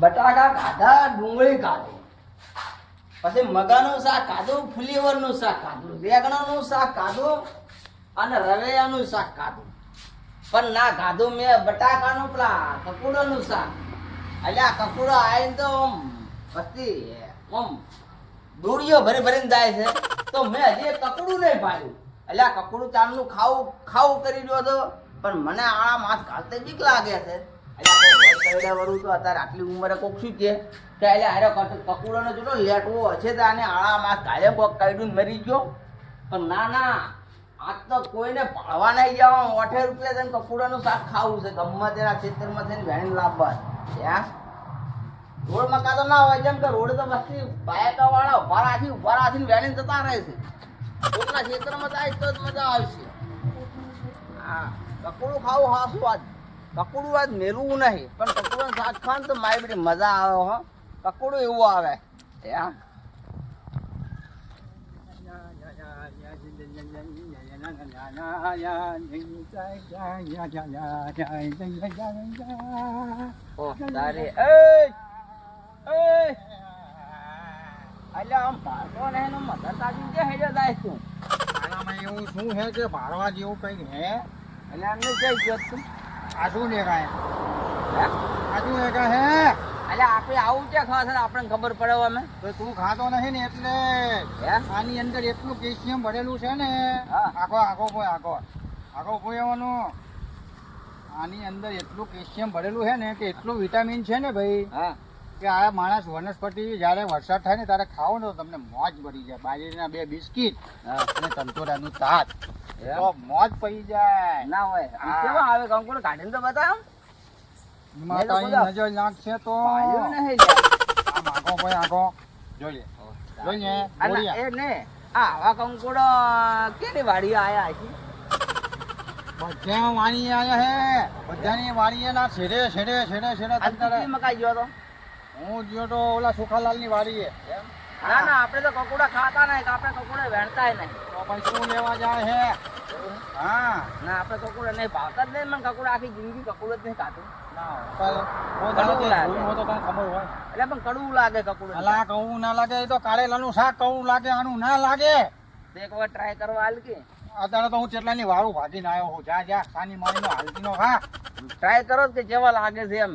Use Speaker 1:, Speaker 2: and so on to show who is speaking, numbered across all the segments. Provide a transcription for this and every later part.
Speaker 1: બટાકા ખાધા, ડુંગળી ખાધી, પછી મગાનું શાક ખાધું, ફ્લેવરનું શાક ખાધું, વેગણાનું શાક ખાધું અને રવૈયાનું શાક ખાધું. પણ ના ખાધું મેં બટાકાનું પેલા કકુડાનું શાક. એટલે આ કકુડો આવીને તો આમ વસ્તી આમ દોરીઓ ભરી ભરીને જાય છે. તો મેં હજી એક કકડું નહીં પાડ્યું. એટલે આ કકડું ચાલનું ખાવું ખાવું કરી રહ્યો હતો. પણ મને આ માસ ઘાલતે બીક લાગે છે. વરું તો અત્યારે આટલી ઉંમરે કોક શું કે એટલે આરે કકુડોને જોડો લેટવો હશે તો આને આળા માસ ઘાલે કોક કાઢ્યું મરી ગયો. પણ ના ના, આજ તો કોઈને પાડવા નહીં જવા. 8 રૂપિયા થઈને કકુડાનું શાક ખાવું છે. ગમે તેના ખેતરમાં થઈને વેણી લાવવા. ત્યાં રોડ મકા તો ના હોય, જેમ કે રોડ તો વસ્તી બાયકા વાળા ઉભા રાખીને વેણીને જતા રહે છે. કોકના ખેતરમાં જાય તો જ મજા આવશે. હા, કકુડું ખાવું હાશું આજ. કકુડું આજ મેળવું નહીં, પણ કકુડાનું શાક ખાવાનું તો મારી બધી મજા આવે. હો, કકુડું એવું આવે. ત્યાં આમ ભારતો ને એનો મધર તાજી જે હેડે જાય છું.
Speaker 2: આનામાં એવું શું છે કે ભારવા જેવું કઈ હે?
Speaker 1: એટલે અમને જઈ ગયો તું.
Speaker 2: આ શું ને કાંઈ
Speaker 1: હે?
Speaker 2: આ શું ને કાંઈ હે?
Speaker 1: એટલે આપણે આવું છે ખાવા છે, આપણને ખબર પડે અમે.
Speaker 2: તો તું ખાતો નહીં ને એટલે
Speaker 1: હે?
Speaker 2: આની અંદર એટલું કેલ્શિયમ ભરેલું છે ને.
Speaker 1: હા.
Speaker 2: આગો પોયવાનું. આની અંદર એટલું કેલ્શિયમ ભરેલું છે ને કે એટલું વિટામિન છે ને ભાઈ,
Speaker 1: હા
Speaker 2: કે આ માણસ વનસ્પતિ જ્યારે વરસાદ થાય ને ત્યારે ખાવો ને તો તમને મોજ પડી જાય. બાજરીના 2 બિસ્કિટ
Speaker 1: હા.
Speaker 2: અને તંતોરાનું તાત
Speaker 1: એમ?
Speaker 2: તો મોજ પડી જાય.
Speaker 1: ના હોય.
Speaker 2: હા.
Speaker 1: કેવા આવે કંકોડો કાઢીને તો બતાવ.
Speaker 2: માતાની નજર નાખશે તો
Speaker 1: ભાઈઓ નહીં લ્યા.
Speaker 2: આમ આગો જોઈએ. જોઈએ
Speaker 1: અને
Speaker 2: બોલિયા.
Speaker 1: એ ને આવા કંકોડો કેની વાડી આયા છે?
Speaker 2: બધા વાણીએ આયા હે. બધાની વાણીએ ના છેડે
Speaker 1: આ કેટલી મકાઈ ગયો તો?
Speaker 2: હું ગયો તો ઓલા સુખાલાલની વાડીએ.
Speaker 1: ના ના, આપણે તો કકોડા ખાતા નહીં, આપણે કકોડા વેણતાય નહીં.
Speaker 2: તો પછી શું લેવા જાય હે? હા
Speaker 1: ના, આપણે કકોડા નહીં ભાવતા જ નહીં. મને કકોડા આખી જિંદગી કકોડો જ નહીં ખાતું.
Speaker 2: ના પણ કોઈ
Speaker 1: કડવું
Speaker 2: દાડો
Speaker 1: લાગે.
Speaker 2: જોયું હોય તો તને ખબર હોય.
Speaker 1: એટલે પણ કડવું લાગે કકોડું.
Speaker 2: અલા કવું ના લાગે, એ તો કારેલાનું શાક કવું લાગે, આનું ના લાગે.
Speaker 1: એક વાર ટ્રાય કરવા હાલ કે
Speaker 2: અત્યારે તો હું ચેટલાની વાળું ભાગીને આવ્યો હું. જા સાની મારીનો હાલતીનો ખા.
Speaker 1: ટ્રાય કરો કે કેવા લાગે છે એમ.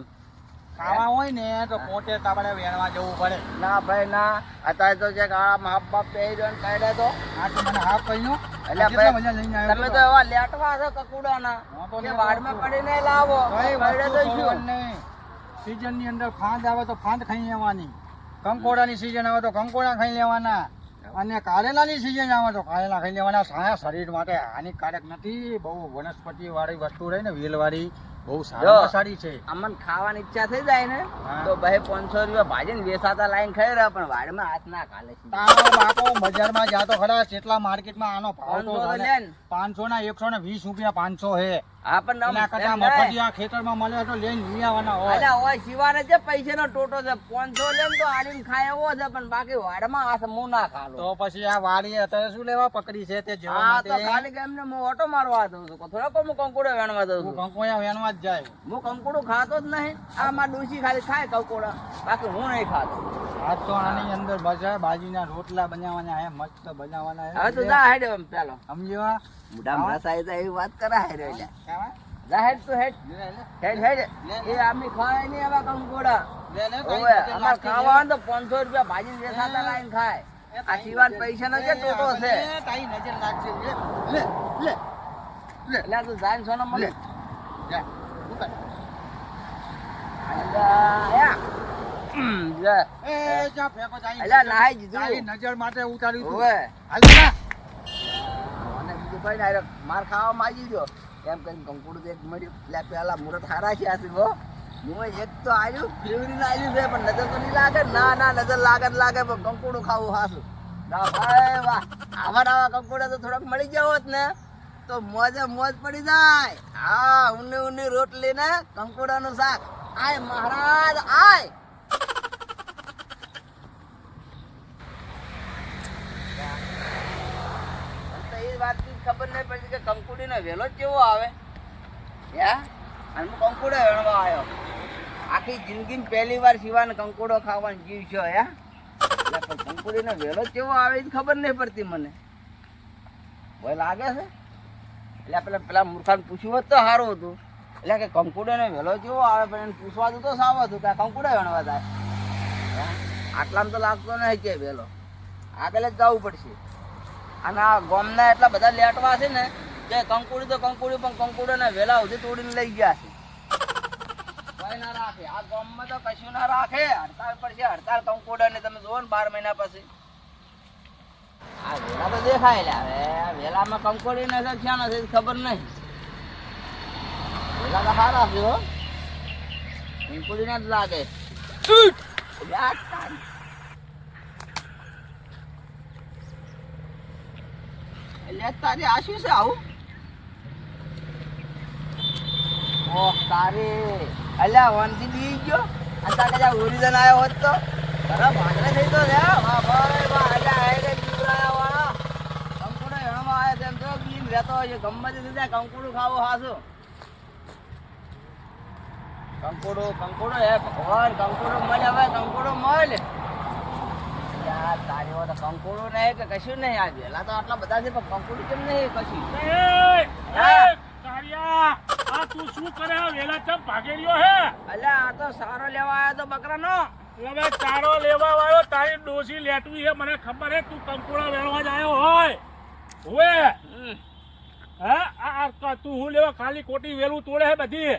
Speaker 2: ખાવા હોય ને તો પોતે તાબડે વેણવા જવું પડે.
Speaker 1: ના ભાઈ ના, અત્યારે તો જે આ માપ બાપ પહેરી રહ્યો ને કાઢે તો
Speaker 2: આ તો મને હાફ કહ્યું.
Speaker 1: એટલે
Speaker 2: કેટલા
Speaker 1: ભાઈ,
Speaker 2: મજા લઈને આવ્યો
Speaker 1: તમે
Speaker 2: તો.
Speaker 1: તો એવા લેટવા છો કકુડાના
Speaker 2: હા તો
Speaker 1: કે
Speaker 2: લેટવા
Speaker 1: વાડમાં
Speaker 2: છો.
Speaker 1: પડીને લાવો.
Speaker 2: કઈ
Speaker 1: કાઢે તો
Speaker 2: વસ્તુ
Speaker 1: શું?
Speaker 2: છોડવાની નહીં. સિઝનની અંદર ફાંદ આવે તો ફાંદ ખાઈ લેવાની. કંકોડાની સિઝન આવે તો કંકોડા ખાઈ લેવાના. અને કારેલાની સિઝન આવે તો કારેલા ખાઈ લેવાના. સાયા શરીર માટે હાનિકારક નથી. બહુ વનસ્પતિ વાળી વસ્તુ રહી ને, વેલવાળી, બહુ
Speaker 1: જો.
Speaker 2: સારી છે.
Speaker 1: અમને ખાવાની ઈચ્છા થઈ જાય ને
Speaker 2: હા.
Speaker 1: તો ભાઈ 500 રૂપિયા ભાજીને વેસાતા લાઈન ખાઈ રહ્યા, પણ વાડમાં હાથ ના કાલે છે.
Speaker 2: તારો બાપો બજારમાં જાતો ખરા, કેટલા માર્કેટમાં આનો ભાવ તો
Speaker 1: 500 તો લે ને.
Speaker 2: 500 ના 120 રૂપિયા 500 હે.
Speaker 1: હા પણ
Speaker 2: એના કરતા મફતિયા ખેતરમાં મળે તો લઈને લઈ આવવાના હોય.
Speaker 1: અલ્યા ઓય શિવાને જે પૈસાનો ટોટો છે 500 લે ને તો આલીને ખાય એવો છે, પણ બાકી વાડમાં આ સમૂહ ના ખાલો.
Speaker 2: તો પછી આ વાડી અત્યારે શું લેવા પકડી છે તે જોવા
Speaker 1: હા તો
Speaker 2: માટે
Speaker 1: ખાલી કે એમને હું ઓટો મારવા દઉં છું, થોડા કોઈ હું કંકોડો વેણવા દઉં
Speaker 2: હું
Speaker 1: છું.
Speaker 2: કંકોયા વેણવા જ જાય.
Speaker 1: હું કંકોડું ખાતો જ નહીં. આ માર ડોશી ખાલી ખાય કંકોડા, બાકી હું નહીં ખાતો.
Speaker 2: આજ તો આની અંદર બજાર બાજીના રોટલા બનાવવાના હે, મસ્ત બનાવવાના
Speaker 1: હવે તો
Speaker 2: હે.
Speaker 1: જા હેડ એમ પેલો
Speaker 2: સમજ્યો?
Speaker 1: મોઢા મસાઈ જાય એવી વાત કરા હેડ એટલે
Speaker 2: કેવા?
Speaker 1: જા હેડ તો હેડ
Speaker 2: લે, લે.
Speaker 1: હેડ હેડ એ આમી ખાય નહીં હવે કંકોડા.
Speaker 2: લે, લે,
Speaker 1: ઓવે
Speaker 2: તારી
Speaker 1: અમાર
Speaker 2: નાખી
Speaker 1: ખાવા હોય ને તો 500 રૂપિયા ભાજીને વેચાતા લાઈન ખાય. આ શિવાન પૈસાનો જે ટોટો છે.
Speaker 2: લે, તારી નજર લાગશે. લે, લે, લે,
Speaker 1: એટલે તું જાય ને સોનો
Speaker 2: લે.
Speaker 1: મળે
Speaker 2: જા, ઉતાર. એ, જા, ફેંકો તારી
Speaker 1: અલ્યા,
Speaker 2: નજર.
Speaker 1: નાહી દીધું.
Speaker 2: તારી નજર માટે ઉતાર્યું તું.
Speaker 1: ઓવે
Speaker 2: હાલ જા.
Speaker 1: અને બીજું કઈ ના માર ખાવા માંગી ગયો એમ કઈ કંકુડું તો એક મળ્યું. એટલે પેલા મુરત હારા છે આ બો. હું એક તો આવ્યું ફેવરીને આવ્યું છે, પણ નજર તો નહીં લાગે. ના ના, નજર લાગે જ લાગે, પણ કંકુડું ખાવું હાસું. ના ભાઈ વાહ, આવા કંકુડા તો થોડાક મળી ગયા હોત ને તો મોજે મોજ પડી જાય. હા, ઊની રોટલી ને કંકુડાનું શાક. આય મહારાજ આય. તો એ વાતની ખબર નહીં પડી કે કંકુડીનો વેલો જ કેવો આવે. હે? અને હું કંકુડે વેણવા આવ્યો. આ આખી જિંદગી પહેલી વાર શિવાને કંકોડો ખાવાનો જીવ છે હે એટલે પણ કંકોડીનો વેલો કેવો આવે એ ખબર નહીં પડતી મને ભય લાગે છે એટલે પેલા મૂર્ખાને પૂછ્યું હોત તો સારું હતું એટલે કે કંકોડીનો વેલો કેવો આવે પણ એને પૂછવા દઉં તો સાવ હતું કે આ કંકોડો વણવા જાય આટલામાં તો લાગતો નહીં કે વેલો આગળ જ જવું પડશે અને આ ગામના એટલા બધા લેટવા છે ને કે કંકોડી તો કંકોડી પણ કંકોડીના વેલા સુધી તોડીને લઈ ગયા છે કોઈ ના રાખે આ ગામમાં તો કશું ના રાખે હડતાલ પડશે હડતાલ કંકોડાને તમે જુઓ ને 12 મહિના પછી આ વેલા તો દેખાય લે હવે આ વેલામાં કંકોડી ને છે નથી ખબર નહીં વેલા તો સારા છે હો કંકોડી ના જ લાગે એટલે તારી આ શું છે આવું ઓહ તારી અલ્યા વનથી બી ગયો અને તારે જ્યાં ઓરિજન આવ્યો હોત તો બરાબર ભાગરે થઈ તો રે વાહ ભાઈ વાહ અલ્યા આયરે જીવરાયા વાળા કંકુડો હેણમાં આવે તેમ તો બીમ રહેતો હોય ગમે તે જાય કંકુડું ખાવું હાસો કંકુડો હે ભગવાન કંકુડો મળે હવે કંકુડો મળે યાર તારી વાત કંકુડો નહીં કે કશું નહીં આ વેલા તો આટલા બધા છે પણ કંકુડું કેમ નહીં કશું
Speaker 3: આ તું શું કરે વેલા ચમ ભાગે રહ્યો હે
Speaker 1: અલ્યા આ તો સારો લેવા આવ્યો તો બકરાનો
Speaker 3: હવે ચારો લેવા આવ્યો તારી ડોસી લેટવી છે મને ખબર હે તું કંકોડા વેણવા જ આવ્યો હોય ઓએ હા આ તું હું લેવા ખાલી કોટી વેલું તોડે હે બધી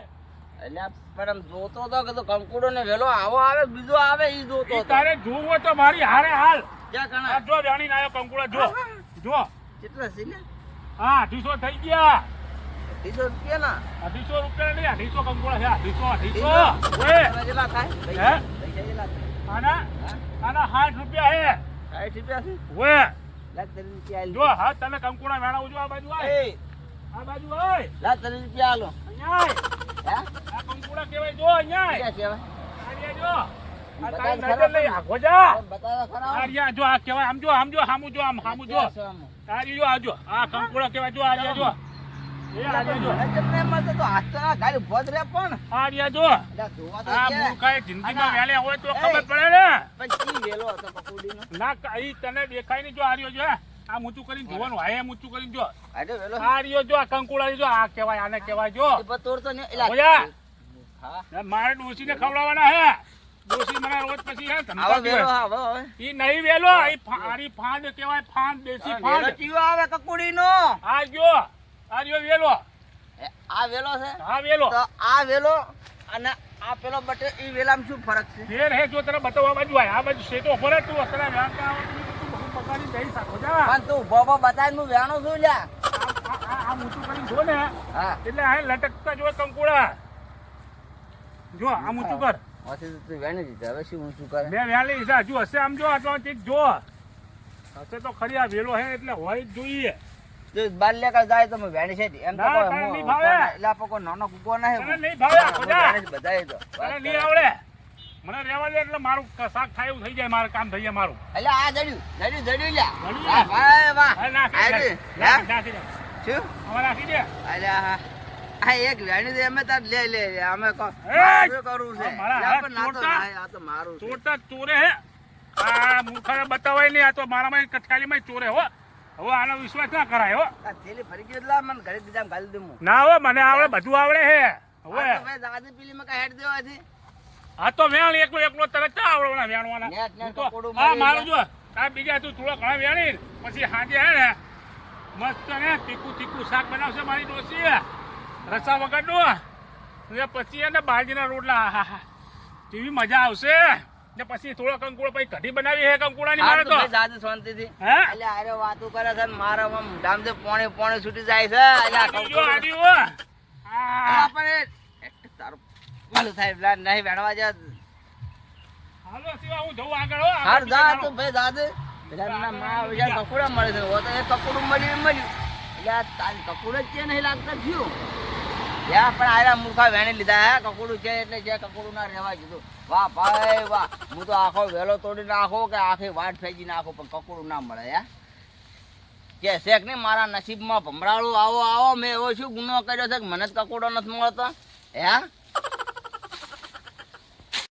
Speaker 1: અલ્યા પણ જોતો તો કે તો કંકુડો ને વેલો આવો આવે બીજો આવે ઈ જોતો
Speaker 3: ઈ તારે જોવો તો મારી હારે હાલ
Speaker 1: ક્યાં કણા
Speaker 3: આ જો વેણીને આવ્યો કંકોડા જો
Speaker 1: કેટલા છે ને
Speaker 3: હા 250 થઈ ગયા
Speaker 1: 250 રૂપિયા ના
Speaker 3: 250 રૂપિયા નહીં 250 કંકોડા છે 250 ઓએ
Speaker 1: કેટલા થાય
Speaker 3: હે
Speaker 1: પૈસા કેટલા થાય
Speaker 3: આના 60 રૂપિયા હે
Speaker 1: 60 રૂપિયા છે
Speaker 3: ઓએ
Speaker 1: લાખ 30 રૂપિયા
Speaker 3: જો હા તને કંકોડા વેણાવું જો આ બાજુ આય આ બાજુ આય
Speaker 1: લાખ 30 રૂપિયા આલો
Speaker 3: અહીંયા આય
Speaker 1: હે
Speaker 3: આ કંકોડા કેવાય જો અહીંયા
Speaker 1: ક્યાં
Speaker 3: આયા જો આ તારી નજર લઈ આગો જા
Speaker 1: બતાવો ખરા
Speaker 3: આરિયા જો આ કેવાય આમ જો હામું જો તારી જો આ જો આ કંકોડા કેવાય જો આરિયા જો એ આરિયા જો
Speaker 1: તમને મત તો હાથ તો ના ગાડી ભોજ રે પણ
Speaker 3: આરિયા જો
Speaker 1: એટલે જોવા તો
Speaker 3: આ
Speaker 1: કે
Speaker 3: મૂર્ખાએ જિંદગીમાં વેલે હોય તો ખબર પડે ને
Speaker 1: પછી વેલો હતો પકોડીનો
Speaker 3: ના ઈ તને દેખાય નહીં જો આરિયો જો આ મૂચું કરીને જોવાનું હાય મૂચું કરીને જો
Speaker 1: આડે વેલો
Speaker 3: આરિયો જો આ કંકોડા જો આ કેવાય આને કેવાય જો
Speaker 1: એ પતોર તો ને એલા
Speaker 3: ઓયા
Speaker 1: હા
Speaker 3: મારે ડોસીને ખવડાવવાના હે ડોસી મને રોજ પછી હે
Speaker 1: આવો વેલો હા હવે
Speaker 3: ઈ નહીં વેલો ઈ ફારી ફાંદ કેવાય ફાંદ દેશી
Speaker 1: વેલો
Speaker 3: ફાંદ
Speaker 1: ચીવો આવે કકોડીનો
Speaker 3: આ જો આર્યો વેલો
Speaker 1: આ વેલો છે
Speaker 3: હા વેલો
Speaker 1: તો આ વેલો અને આ પેલો બટે ઈ વેલામાં શું ફરક છે
Speaker 3: ફેર હે જો તને બતાવવા બાજુ આય આ બાજુ સેટો ફરે તું અત્યારે વ્યાણતા આવો તું બધું પકાડી દઈ શકો જા
Speaker 1: પણ તું બોબો બતાવીને હું વેણો છું લ્યા
Speaker 3: આ મૂઠું કરીને જો ને
Speaker 1: હા
Speaker 3: એટલે આ લટકતા જો કંકોડા જો આ મૂઠું કર
Speaker 1: ઓથી તો તું વેણી દીધા હવે શું હું શું કરે
Speaker 3: બે વ્યાલી છે જો હશે આમ જો આટલો ચીક જો હશે તો ખરી આ વેલો હે એટલે હોય જ જોઈએ
Speaker 1: જો બાર લેકર જાય તો હું વેણી છે એમ તો
Speaker 3: ના,
Speaker 1: કોઈ
Speaker 3: તને
Speaker 1: હું
Speaker 3: નહીં ભાવે.
Speaker 1: એટલે કોઈ નાનો કૂકો નહીં
Speaker 3: તને નહીં ભાવે, ખોજા.
Speaker 1: બધાય તો
Speaker 3: તને નહીં આવડે મને રહેવા દે એટલે મારું શાક થાય એવું થઈ જાય મારું કામ થઈ જાય મારું
Speaker 1: એટલે આ જડ્યું
Speaker 3: જડ્યું?
Speaker 1: લ્યા વાહ ભાઈ વાહ
Speaker 3: હવે નાખી
Speaker 1: આ
Speaker 3: દે
Speaker 1: રે,
Speaker 3: નાખી દે
Speaker 1: શું
Speaker 3: હવે નાખી દે
Speaker 1: અરે આ એક વેણી દે અમે તાર લે લે અમે
Speaker 3: એય!
Speaker 1: શું કરવું છે
Speaker 3: આ મારા
Speaker 1: લા,
Speaker 3: હાથ
Speaker 1: પણ ના તો
Speaker 3: તોડતા.
Speaker 1: ના, આ તો મારું છે
Speaker 3: ચોરતા ચોરે હે આ મૂર્ખાને બતાવાય નહીં આ તો મારામાં કચકાલીમાં ચોરે હો હવે આનો વિશ્વાસ ના કરાય હો
Speaker 1: આ થેલી ફરી ગયો એટલે મને ઘરે બીજા ગાલી દઉં હું.
Speaker 3: ના હો મને આવડે બધું આવડે હે
Speaker 1: આ તો
Speaker 3: હવે
Speaker 1: ભાઈ દાદી પેલી માં કાંઈ હેડ દેવા છે
Speaker 3: આ તો વેણ એકલો તરત ચા આવડવાના વેણવાના
Speaker 1: નેટ નેટ
Speaker 3: હું તો-
Speaker 1: કપડું
Speaker 3: હા
Speaker 1: મારી
Speaker 3: મારું જો આ બીજા તું થોડા ઘણા વેણી પછી સાંજે હે ને મસ્ત ને તીખું શાક બનાવશે મારી ડોસી રસા વગરનું ને પછી એને બાજરીના રોટલા આહાહા. કેવી મજા આવશે ને પછી થોડો કંકુડો પછી કઢી બનાવી હે કંકુડાની
Speaker 1: આ
Speaker 3: મારે
Speaker 1: તો
Speaker 3: તો
Speaker 1: ભાઈ દાદી શાંતિથી
Speaker 3: હે
Speaker 1: એટલે આરે વાતો કરે છે ને મારા આમ ડામથી પોણે છૂટી જાય છે એટલે આ
Speaker 3: આડ્યું જો,
Speaker 1: કંકુડો-
Speaker 3: આડ્યું હો.
Speaker 1: આ પણ તારું ભલું થાય પેલા નહીં વેણવા જા
Speaker 3: હાલો શિવા હું જઉં આગળ હો
Speaker 1: હાર જા તું ભાઈ દાદે પેલા ના માં યાર કકુડા મળે છે ઓ તો એક કકુડું મળ્યું એટલે આ તારી કકુડો જ છે નહીં લાગતા થયું યા પણ આરા મૂર્ખા વેણી લીધા હે કકુડું છે એટલે જે કકુડું ના રહેવા દીધું વાહ ભાઈ વાહ હું તો આખો વેલો તોડી નાખો કે આખી વાટ ફેંકી નાખો પણ કકુડું ના મળે યા કે શેખ ને મારા નસીબમાં ભમરાળું આવો આવો મેં એવો શું ગુનો કર્યો છે કે મને જ કકુડો નથી મળતો હે